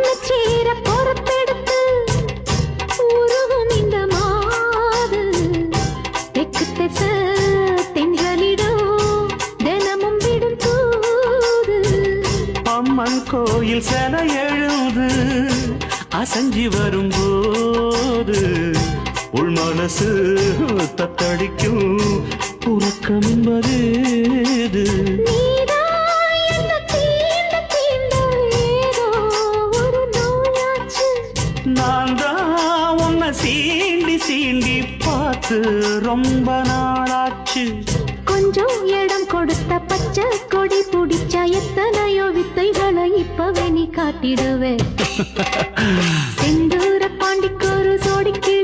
ஒன்னு சேர பொறுப்பெடுத்து உருகும் இந்த மாது தெற்கு திச தென்றலிடும் தினமும் விடும் தூது அம்மன் கோயில் செல எழுது அசஞ்சி வரும்போது உள் மனசு தத்தடிக்கும் உறக்கம் என்பதேது நான் தான் உன்னை சீண்டி சீண்டி பார்த்து ரொம்ப நாளாச்சு கொஞ்சம் இடம் கொடுத்த பச்சை கொடி பிடிச்சா எத்தனையோ வித்தைகளை இப்பவே நீ காட்டிடுவே செந்தூர பாண்டிக்கு ஒரு சோடிக்கு